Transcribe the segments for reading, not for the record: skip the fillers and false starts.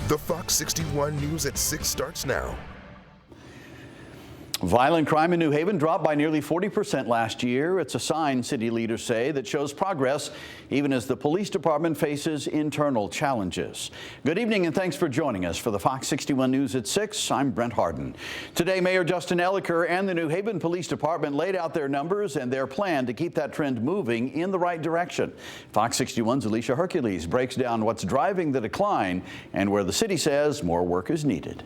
The Fox 61 News at 6 starts now. Violent crime in New Haven dropped by nearly 40% last year. It's a sign, city leaders say, that shows progress even as the police department faces internal challenges. Good evening and thanks for joining us for the Fox 61 News at 6. I'm Brent Harden. Today, Mayor Justin Elicker and the New Haven Police Department laid out their numbers and their plan to keep that trend moving in the right direction. Fox 61's Alicia Hercules breaks down what's driving the decline and where the city says more work is needed.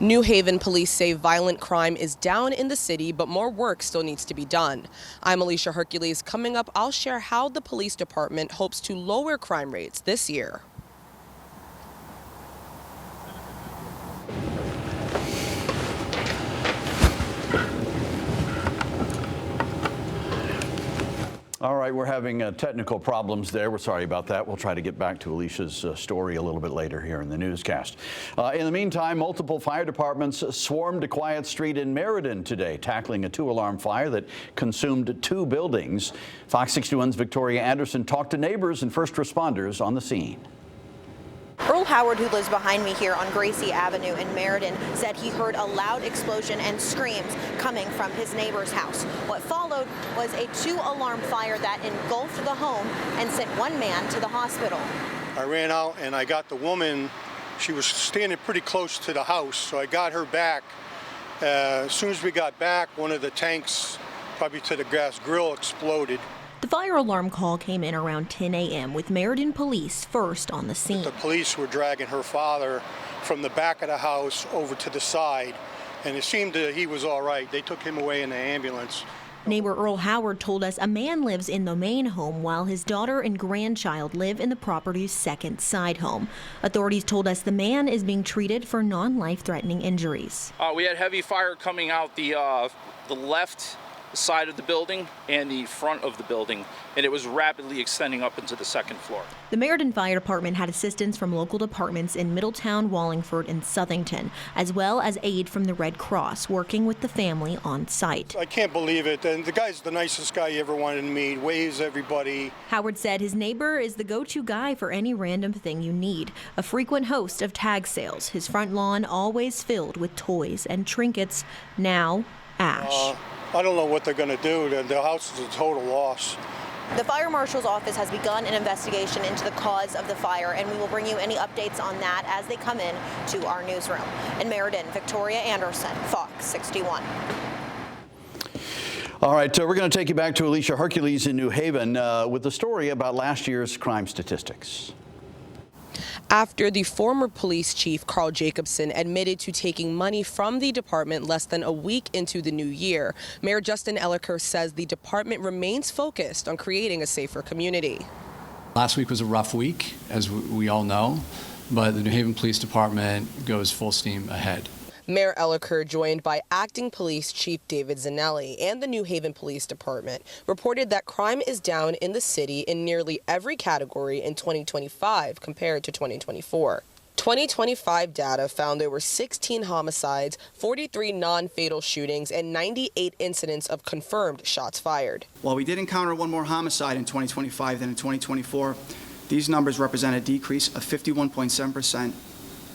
New Haven police say violent crime is down in the city, but more work still needs to be done. I'm Alicia Hercules. Coming up, I'll share how the police department hopes to lower crime rates this year. All right, we're having technical problems there. We're sorry about that. We'll try to get back to Alicia's story a little bit later here in the newscast. In the meantime, multiple fire departments swarmed a quiet street in Meriden today, tackling a 2-alarm fire that consumed 2 buildings. Fox 61's Victoria Anderson talked to neighbors and first responders on the scene. Earl Howard, who lives behind me here on Gracie Avenue in Meriden, said he heard a loud explosion and screams coming from his neighbor's house. What followed was a 2-alarm fire that engulfed the home and sent one man to the hospital. I ran out and I got the woman. She was standing pretty close to the house, so I got her back. As soon as we got back, one of the tanks, probably to the gas grill, exploded. The fire alarm call came in around 10 a.m. with Meriden police first on the scene. The police were dragging her father from the back of the house over to the side, and it seemed that he was all right. They took him away in the ambulance. Neighbor Earl Howard told us a man lives in the main home while his daughter and grandchild live in the property's second side home. Authorities told us the man is being treated for non-life-threatening injuries. We had heavy fire coming out the left side of the building and the front of the building, and it was rapidly extending up into the second floor. The Meriden Fire Department had assistance from local departments in Middletown, Wallingford, and Southington, as well as aid from the Red Cross, working with the family on site. I can't believe it, and the guy's the nicest guy you ever wanted to meet, waves everybody. Howard said his neighbor is the go-to guy for any random thing you need. A frequent host of tag sales, his front lawn always filled with toys and trinkets, now ash. I don't know what they're going to do. The house is a total loss. The fire marshal's office has begun an investigation into the cause of the fire, and we will bring you any updates on that as they come in to our newsroom. In Meriden, Victoria Anderson, Fox 61. All right, we're going to take you back to Alicia Hercules in New Haven with the story about last year's crime statistics. After the former police chief, Carl Jacobson, admitted to taking money from the department less than a week into the new year, Mayor Justin Elicker says the department remains focused on creating a safer community. Last week was a rough week, as we all know, but the New Haven Police Department goes full steam ahead. Mayor Elicker, joined by Acting Police Chief David Zanelli and the New Haven Police Department, reported that crime is down in the city in nearly every category in 2025 compared to 2024. 2025 data found there were 16 homicides, 43 non-fatal shootings, and 98 incidents of confirmed shots fired. While we did encounter one more homicide in 2025 than in 2024, these numbers represent a decrease of 51.7%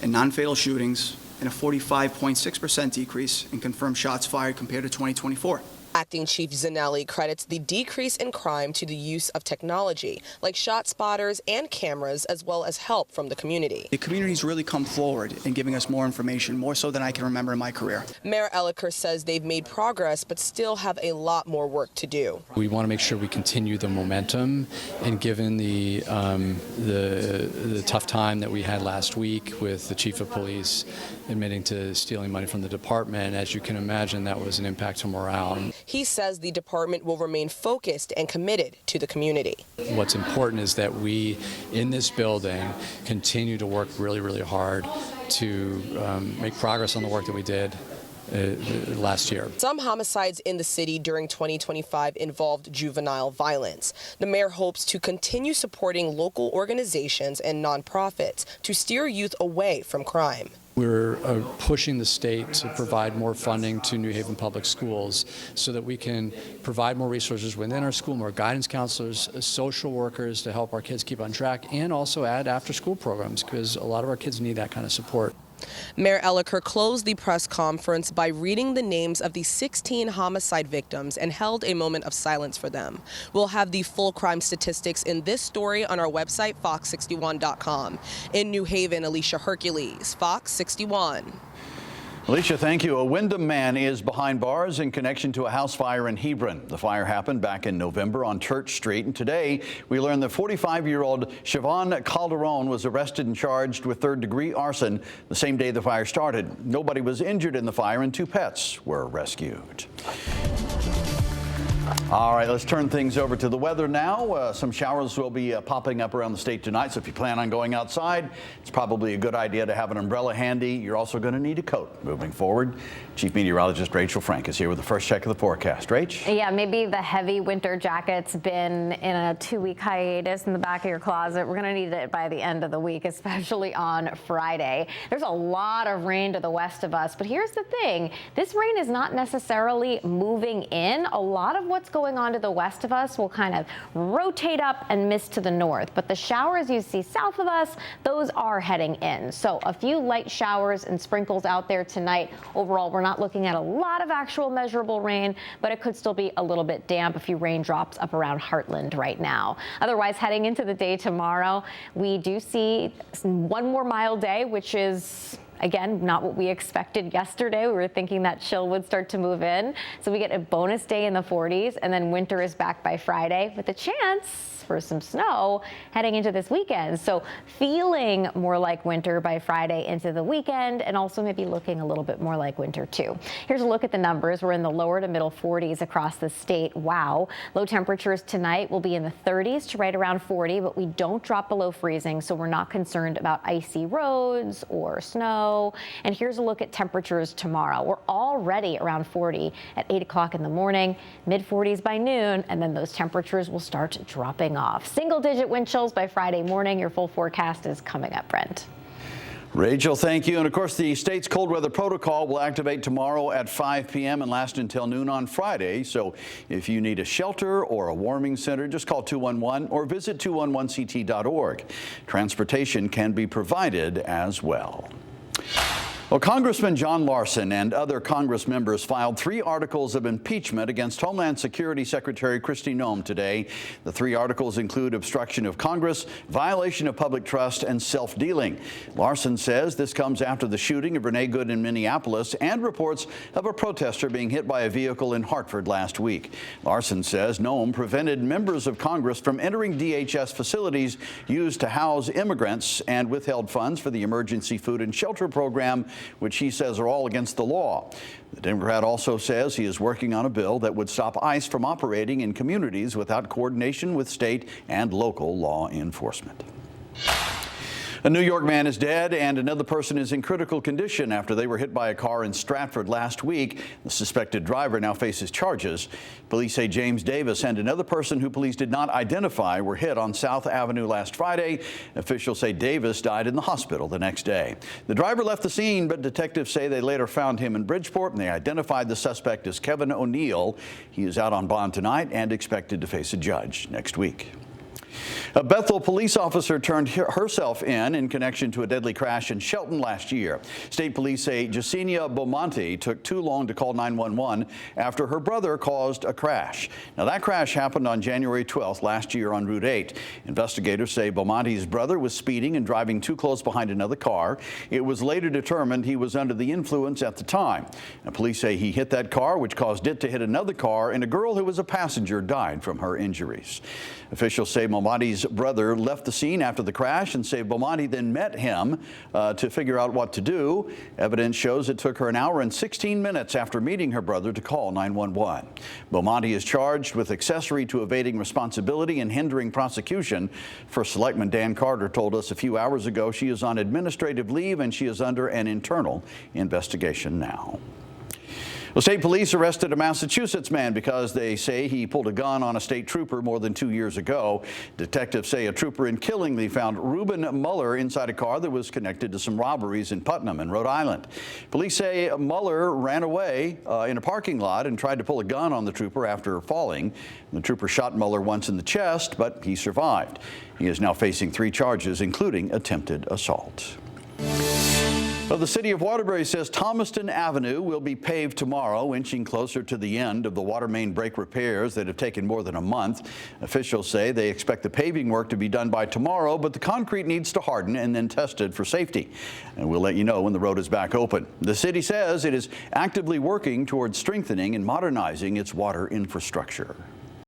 in non-fatal shootings and a 45.6% decrease in confirmed shots fired compared to 2024. Acting Chief Zanelli credits the decrease in crime to the use of technology, like shot spotters and cameras, as well as help from the community. The community's really come forward in giving us more information, more so than I can remember in my career. Mayor Elicker says they've made progress, but still have a lot more work to do. We want to make sure we continue the momentum, and given the tough time that we had last week with the chief of police admitting to stealing money from the department, as you can imagine, that was an impact to morale. He says the department will remain focused and committed to the community. What's important is that we, in this building, continue to work really, really hard to make progress on the work that we did last year. Some homicides in the city during 2025 involved juvenile violence. The mayor hopes to continue supporting local organizations and nonprofits to steer youth away from crime. We're pushing the state to provide more funding to New Haven Public Schools so that we can provide more resources within our school, more guidance counselors, social workers to help our kids keep on track, and also add after-school programs because a lot of our kids need that kind of support. Mayor Elliker closed the press conference by reading the names of the 16 homicide victims and held a moment of silence for them. We'll have the full crime statistics in this story on our website, fox61.com. In New Haven, Alicia Hercules, Fox 61. Alicia, thank you. A Wyndham man is behind bars in connection to a house fire in Hebron. The fire happened back in November on Church Street, and today we learned that 45-year-old Siobhan Calderon was arrested and charged with third-degree arson the same day the fire started. Nobody was injured in the fire, and 2 pets were rescued. All right, let's turn things over to the weather now. Some showers will be popping up around the state tonight, so if you plan on going outside, it's probably a good idea to have an umbrella handy. You're also going to need a coat moving forward. Chief Meteorologist Rachel Frank is here with the first check of the forecast. Rach? Yeah, maybe the heavy winter jacket's been in a 2-week hiatus in the back of your closet. We're going to need it by the end of the week, especially on Friday. There's a lot of rain to the west of us, but here's the thing. This rain is not necessarily moving in. A lot of what's going on to the west of us will kind of rotate up and miss to the north, but the showers you see south of us, those are heading in. So a few light showers and sprinkles out there tonight. Overall, we're not looking at a lot of actual measurable rain, but it could still be a little bit damp. A few raindrops up around Heartland right now. Otherwise, heading into the day tomorrow, we do see one more mild day, which is again, not what we expected yesterday. We were thinking that chill would start to move in. So we get a bonus day in the 40s, and then winter is back by Friday with a chance for some snow heading into this weekend. So feeling more like winter by Friday into the weekend, and also maybe looking a little bit more like winter too. Here's a look at the numbers. We're in the lower to middle 40s across the state. Wow. Low temperatures tonight will be in the 30s to right around 40, but we don't drop below freezing, so we're not concerned about icy roads or snow. And here's a look at temperatures tomorrow. We're already around 40 at 8 o'clock in the morning, mid 40s by noon, and then those temperatures will start dropping off. Single-digit wind chills by Friday morning. Your full forecast is coming up, Brent. Rachel, thank you. And of course, the state's cold weather protocol will activate tomorrow at 5 p.m. and last until noon on Friday. So if you need a shelter or a warming center, just call 211 or visit 211ct.org. Transportation can be provided as well. Well, Congressman John Larson and other Congress members filed 3 articles of impeachment against Homeland Security Secretary Kristi Noem today. The 3 articles include obstruction of Congress, violation of public trust, and self-dealing. Larson says this comes after the shooting of Renee Good in Minneapolis and reports of a protester being hit by a vehicle in Hartford last week. Larson says Noem prevented members of Congress from entering DHS facilities used to house immigrants and withheld funds for the Emergency Food and Shelter Program, which he says are all against the law. The Democrat also says he is working on a bill that would stop ICE from operating in communities without coordination with state and local law enforcement. A New York man is dead and another person is in critical condition after they were hit by a car in Stratford last week. The suspected driver now faces charges. Police say James Davis and another person who police did not identify were hit on South Avenue last Friday. Officials say Davis died in the hospital the next day. The driver left the scene, but detectives say they later found him in Bridgeport and they identified the suspect as Kevin O'Neill. He is out on bond tonight and expected to face a judge next week. A Bethel police officer turned herself in connection to a deadly crash in Shelton last year. State police say Jasenia Beaumonte took too long to call 911 after her brother caused a crash. Now, that crash happened on January 12th last year on Route 8. Investigators say Beaumonte's brother was speeding and driving too close behind another car. It was later determined he was under the influence at the time. And police say he hit that car, which caused it to hit another car, and a girl who was a passenger died from her injuries. Officials say Beaumonte's brother left the scene after the crash and say Beaumonte then met him to figure out what to do. Evidence shows it took her an hour and 16 minutes after meeting her brother to call 911. Beaumonte is charged with accessory to evading responsibility and hindering prosecution. First Selectman Dan Carter told us a few hours ago she is on administrative leave and she is under an internal investigation now. Well, state police arrested a Massachusetts man because they say he pulled a gun on a state trooper more than 2 years ago. Detectives say a trooper in Killingly found Reuben Muller inside a car that was connected to some robberies in Putnam in Rhode Island. Police say Muller ran away in a parking lot and tried to pull a gun on the trooper after falling. The trooper shot Muller once in the chest, but he survived. He is now facing 3 charges, including attempted assault. Well, the city of Waterbury says Thomaston Avenue will be paved tomorrow, inching closer to the end of the water main break repairs that have taken more than a month. Officials say they expect the paving work to be done by tomorrow, but the concrete needs to harden and then tested for safety. And we'll let you know when the road is back open. The city says it is actively working towards strengthening and modernizing its water infrastructure.